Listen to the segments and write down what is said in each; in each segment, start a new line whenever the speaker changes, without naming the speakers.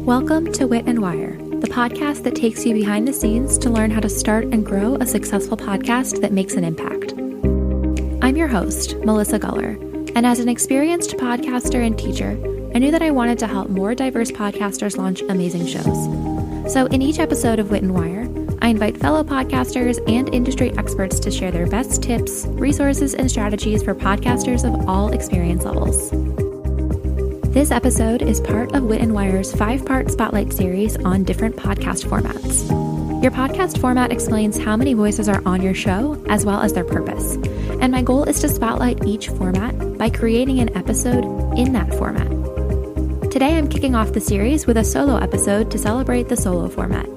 Welcome to Wit Wire, the podcast that takes you behind the scenes to learn how to start and grow a successful podcast that makes an impact. I'm your host, Melissa Guller, and as an experienced podcaster and teacher, I knew that I wanted to help more diverse podcasters launch amazing shows. So in each episode of Wit Wire, I invite fellow podcasters and industry experts to share their best tips, resources, and strategies for podcasters of all experience levels. This episode is part of Wit Wire's 5-part spotlight series on different podcast formats. Your podcast format explains how many voices are on your show, as well as their purpose. And my goal is to spotlight each format by creating an episode in that format. Today, I'm kicking off the series with a solo episode to celebrate the solo format.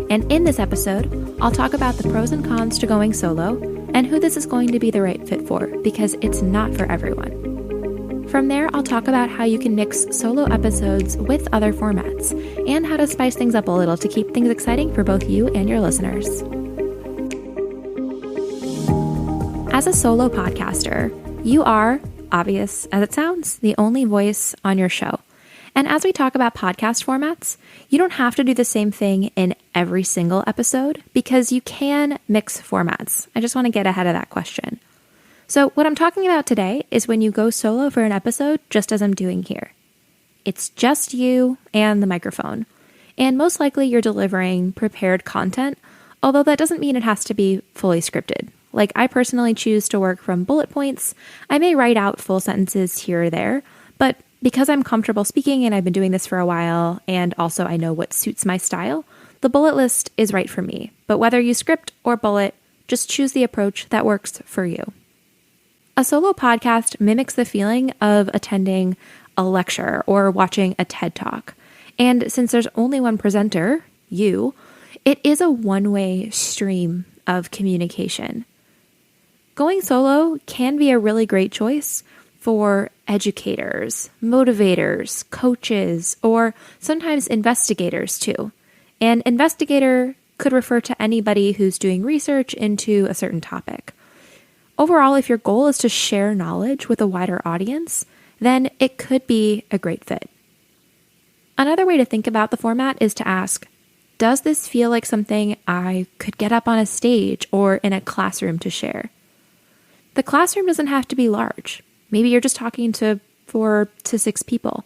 And in this episode, I'll talk about the pros and cons to going solo and who this is going to be the right fit for, because it's not for everyone. From there, I'll talk about how you can mix solo episodes with other formats and how to spice things up a little to keep things exciting for both you and your listeners. As a solo podcaster, you are, obvious as it sounds, the only voice on your show. And as we talk about podcast formats, you don't have to do the same thing in every single episode because you can mix formats. I just want to get ahead of that question. So what I'm talking about today is when you go solo for an episode, just as I'm doing here. It's just you and the microphone. And most likely you're delivering prepared content, although that doesn't mean it has to be fully scripted. Like I personally choose to work from bullet points. I may write out full sentences here or there, but because I'm comfortable speaking and I've been doing this for a while, and also I know what suits my style, the bullet list is right for me. But whether you script or bullet, just choose the approach that works for you. A solo podcast mimics the feeling of attending a lecture or watching a TED Talk. And since there's only one presenter, you, it is a one-way stream of communication. Going solo can be a really great choice for educators, motivators, coaches, or sometimes investigators too. An investigator could refer to anybody who's doing research into a certain topic. Overall, if your goal is to share knowledge with a wider audience, then it could be a great fit. Another way to think about the format is to ask, does this feel like something I could get up on a stage or in a classroom to share? The classroom doesn't have to be large. Maybe you're just talking to 4 to 6 people.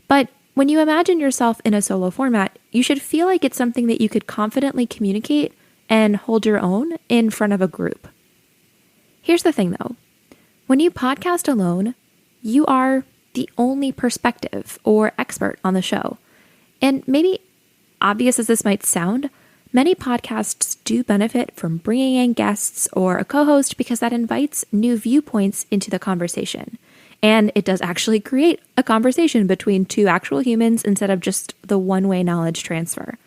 But when you imagine yourself in a solo format, you should feel like it's something that you could confidently communicate and hold your own in front of a group. Here's the thing though, when you podcast alone, you are the only perspective or expert on the show. And maybe obvious as this might sound, many podcasts do benefit from bringing in guests or a co-host because that invites new viewpoints into the conversation. And it does actually create a conversation between 2 actual humans instead of just the one-way knowledge transfer.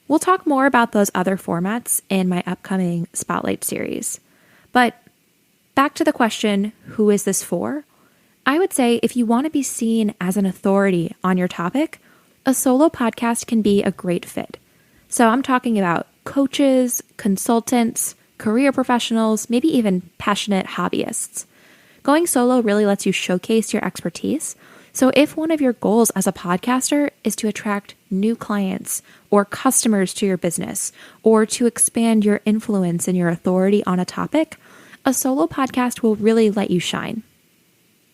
We'll talk more about those other formats in my upcoming Spotlight series. But back to the question, who is this for? I would say if you want to be seen as an authority on your topic, a solo podcast can be a great fit. So I'm talking about coaches, consultants, career professionals, maybe even passionate hobbyists. Going solo really lets you showcase your expertise. So if one of your goals as a podcaster is to attract new clients or customers to your business, or to expand your influence and your authority on a topic, a solo podcast will really let you shine.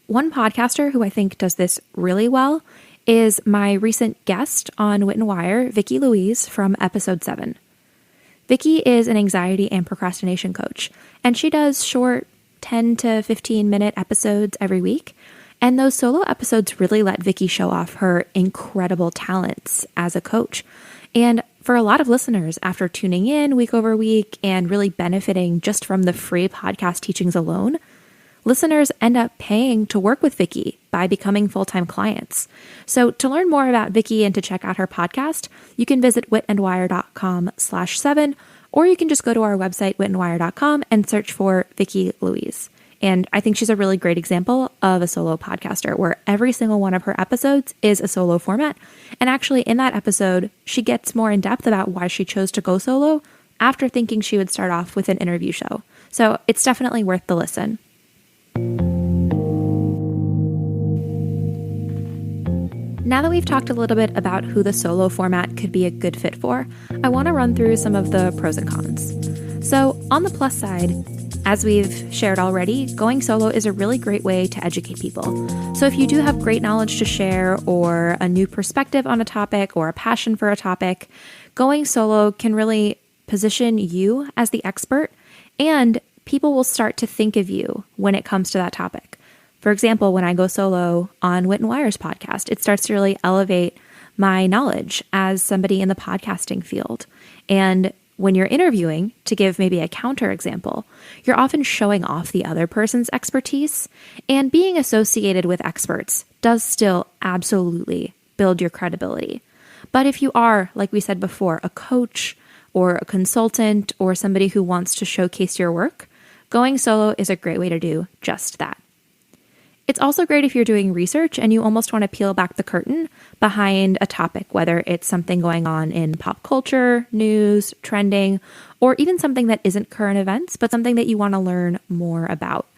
One podcaster who I think does this really well is my recent guest on Wit Wire, Vicki Louise from episode 7. Vicki is an anxiety and procrastination coach, and she does short 10 to 15 minute episodes every week. And those solo episodes really let Vicki show off her incredible talents as a coach. And for a lot of listeners, after tuning in week over week and really benefiting just from the free podcast teachings alone, listeners end up paying to work with Vicki by becoming full-time clients. So to learn more about Vicki and to check out her podcast, you can visit witandwire.com/7, or you can just go to our website, witandwire.com, and search for Vicki Louise. And I think she's a really great example of a solo podcaster where every single one of her episodes is a solo format. And actually in that episode, she gets more in depth about why she chose to go solo after thinking she would start off with an interview show. So it's definitely worth the listen. Now that we've talked a little bit about who the solo format could be a good fit for, I want to run through some of the pros and cons. So on the plus side, as we've shared already, going solo is a really great way to educate people. So if you do have great knowledge to share or a new perspective on a topic or a passion for a topic, going solo can really position you as the expert, and people will start to think of you when it comes to that topic. For example, when I go solo on Wit Wire's podcast, it starts to really elevate my knowledge as somebody in the podcasting field. And when you're interviewing, to give maybe a counter example, you're often showing off the other person's expertise, and being associated with experts does still absolutely build your credibility. But if you are, like we said before, a coach or a consultant or somebody who wants to showcase your work, going solo is a great way to do just that. It's also great if you're doing research and you almost want to peel back the curtain behind a topic, whether it's something going on in pop culture, news, trending, or even something that isn't current events, but something that you want to learn more about.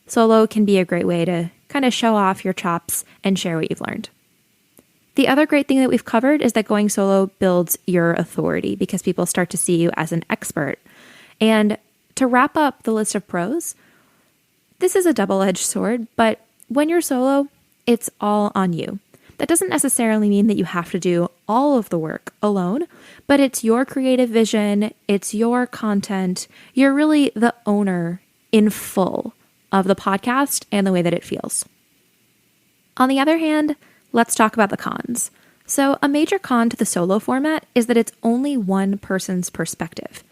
Solo can be a great way to kind of show off your chops and share what you've learned. The other great thing that we've covered is that going solo builds your authority because people start to see you as an expert. And to wrap up the list of pros, this is a double-edged sword, but when you're solo, it's all on you. That doesn't necessarily mean that you have to do all of the work alone, but it's your creative vision, it's your content. You're really the owner in full of the podcast and the way that it feels. On the other hand, let's talk about the cons. So a major con to the solo format is that it's only one person's perspective.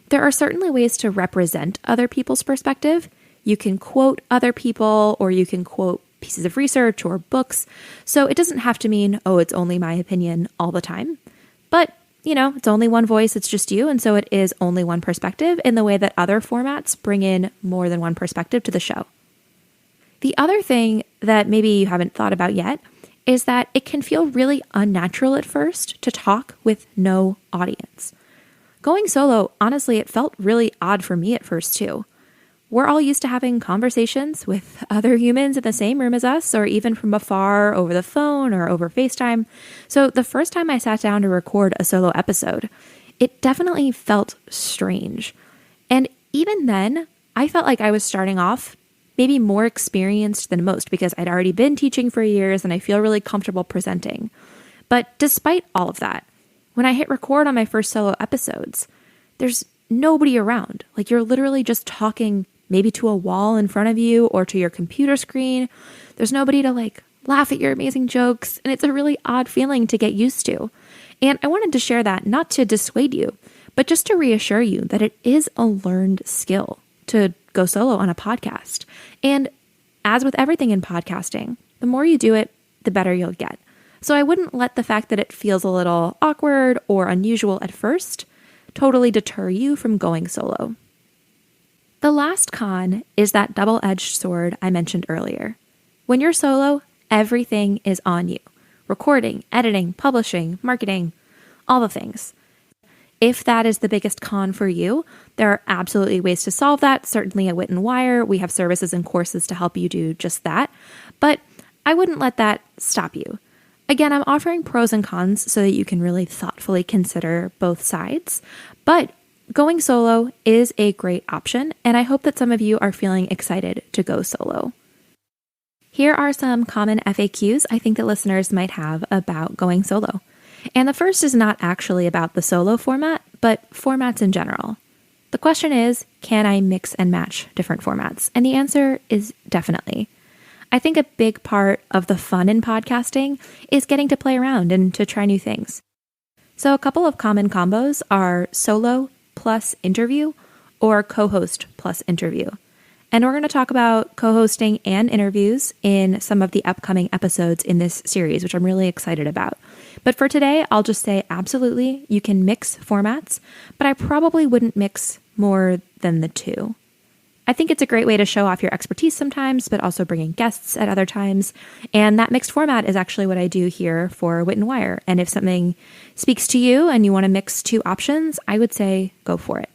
There are certainly ways to represent other people's perspective. You can quote other people, or you can quote pieces of research or books. So it doesn't have to mean, oh, it's only my opinion all the time. But, it's only one voice, it's just you. And so it is only one perspective in the way that other formats bring in more than one perspective to the show. The other thing that maybe you haven't thought about yet is that it can feel really unnatural at first to talk with no audience. Going solo, honestly, it felt really odd for me at first too. We're all used to having conversations with other humans in the same room as us, or even from afar over the phone or over FaceTime. So the first time I sat down to record a solo episode, it definitely felt strange. And even then, I felt like I was starting off maybe more experienced than most because I'd already been teaching for years and I feel really comfortable presenting. But despite all of that, when I hit record on my first solo episodes, there's nobody around. Like, you're literally just talking maybe to a wall in front of you or to your computer screen. There's nobody to laugh at your amazing jokes. And it's a really odd feeling to get used to. And I wanted to share that not to dissuade you, but just to reassure you that it is a learned skill to go solo on a podcast. And as with everything in podcasting, the more you do it, the better you'll get. So I wouldn't let the fact that it feels a little awkward or unusual at first totally deter you from going solo. The last con is that double-edged sword I mentioned earlier. When you're solo, everything is on you. Recording, editing, publishing, marketing, all the things. If that is the biggest con for you, there are absolutely ways to solve that. Certainly at Wit Wire, we have services and courses to help you do just that. But I wouldn't let that stop you. Again, I'm offering pros and cons so that you can really thoughtfully consider both sides. But going solo is a great option, and I hope that some of you are feeling excited to go solo. Here are some common FAQs I think that listeners might have about going solo. And the first is not actually about the solo format, but formats in general. The question is, can I mix and match different formats? And the answer is definitely. I think a big part of the fun in podcasting is getting to play around and to try new things. So a couple of common combos are solo plus interview or co-host plus interview. And we're going to talk about co-hosting and interviews in some of the upcoming episodes in this series, which I'm really excited about. But for today, I'll just say absolutely, you can mix formats, but I probably wouldn't mix more than the two. I think it's a great way to show off your expertise sometimes, but also bring in guests at other times. And that mixed format is actually what I do here for Wit Wire. And if something speaks to you and you want to mix two options, I would say go for it.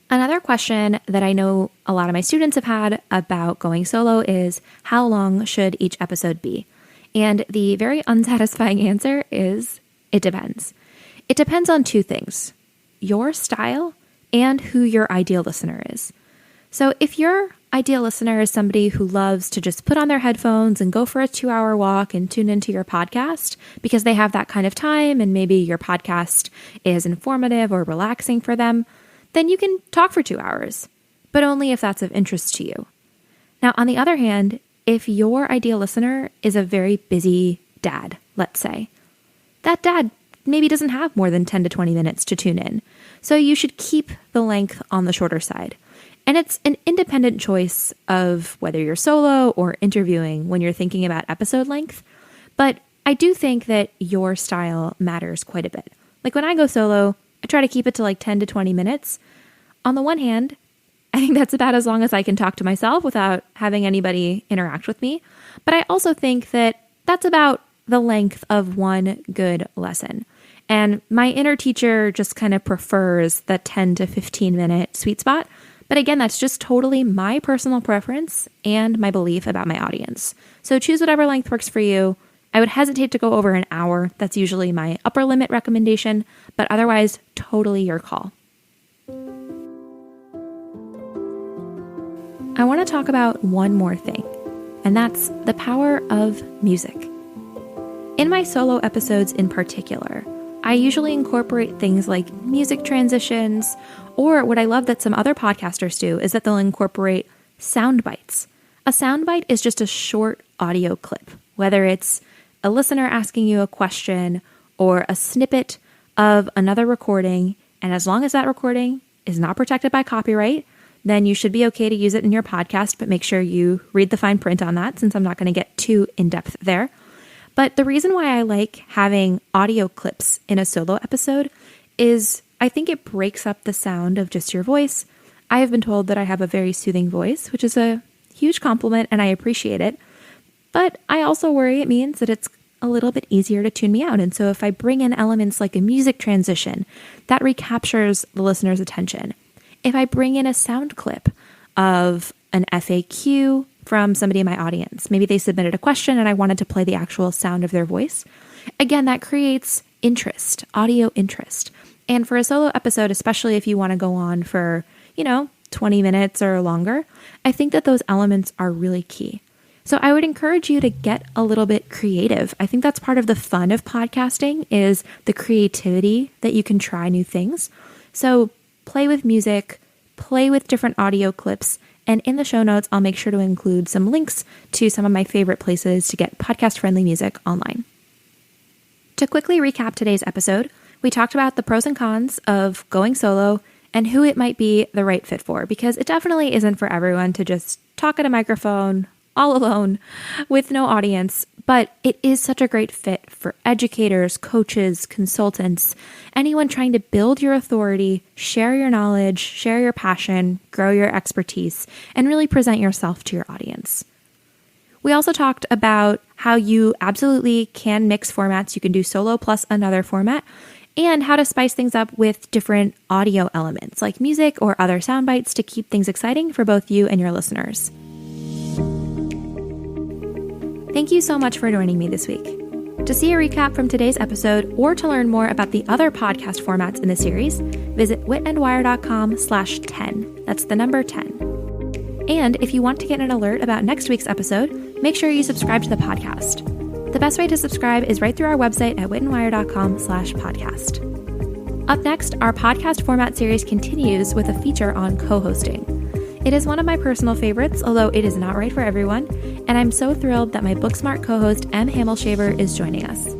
Another question that I know a lot of my students have had about going solo is, how long should each episode be? And the very unsatisfying answer is it depends. It depends on two things: your style and who your ideal listener is. So if your ideal listener is somebody who loves to just put on their headphones and go for a 2-hour walk and tune into your podcast because they have that kind of time and maybe your podcast is informative or relaxing for them, then you can talk for 2 hours, but only if that's of interest to you. Now, on the other hand, if your ideal listener is a very busy dad, let's say, that dad maybe doesn't have more than 10 to 20 minutes to tune in. So you should keep the length on the shorter side. And it's an independent choice of whether you're solo or interviewing when you're thinking about episode length. But I do think that your style matters quite a bit. Like when I go solo, I try to keep it to like 10 to 20 minutes. On the one hand, I think that's about as long as I can talk to myself without having anybody interact with me. But I also think that that's about the length of one good lesson. And my inner teacher just kind of prefers the 10 to 15 minute sweet spot. But again, that's just totally my personal preference and my belief about my audience. So choose whatever length works for you. I would hesitate to go over an hour. That's usually my upper limit recommendation, but otherwise, totally your call. I want to talk about one more thing, and that's the power of music. In my solo episodes in particular, I usually incorporate things like music transitions, or what I love that some other podcasters do is that they'll incorporate sound bites. A sound bite is just a short audio clip, whether it's a listener asking you a question or a snippet of another recording, and as long as that recording is not protected by copyright, then you should be okay to use it in your podcast, but make sure you read the fine print on that since I'm not going to get too in-depth there. But the reason why I like having audio clips in a solo episode is I think it breaks up the sound of just your voice. I have been told that I have a very soothing voice, which is a huge compliment and I appreciate it. But I also worry it means that it's a little bit easier to tune me out. And so if I bring in elements like a music transition, that recaptures the listener's attention. If I bring in a sound clip of an FAQ from somebody in my audience, maybe they submitted a question and I wanted to play the actual sound of their voice. Again, that creates interest, audio interest. And for a solo episode, especially if you want to go on for, 20 minutes or longer, I think that those elements are really key. So I would encourage you to get a little bit creative. I think that's part of the fun of podcasting is the creativity that you can try new things. So play with music, play with different audio clips, and in the show notes, I'll make sure to include some links to some of my favorite places to get podcast-friendly music online. To quickly recap today's episode, we talked about the pros and cons of going solo and who it might be the right fit for, because it definitely isn't for everyone to just talk at a microphone all alone with no audience, but it is such a great fit for educators, coaches, consultants, anyone trying to build your authority, share your knowledge, share your passion, grow your expertise, and really present yourself to your audience. We also talked about how you absolutely can mix formats. You can do solo plus another format, and how to spice things up with different audio elements like music or other sound bites to keep things exciting for both you and your listeners. Thank you so much for joining me this week. To see a recap from today's episode or to learn more about the other podcast formats in the series, visit witandwire.com/10. That's the number 10. And if you want to get an alert about next week's episode, make sure you subscribe to the podcast. The best way to subscribe is right through our website at witandwire.com/podcast. Up next, our podcast format series continues with a feature on co-hosting. It is one of my personal favorites, although it is not right for everyone, and I'm so thrilled that my Booksmart co-host Em Hamelshaver is joining us.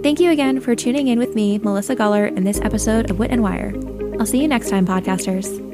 Thank you again for tuning in with me, Melissa Guller, in this episode of Wit and Wire. I'll see you next time, podcasters.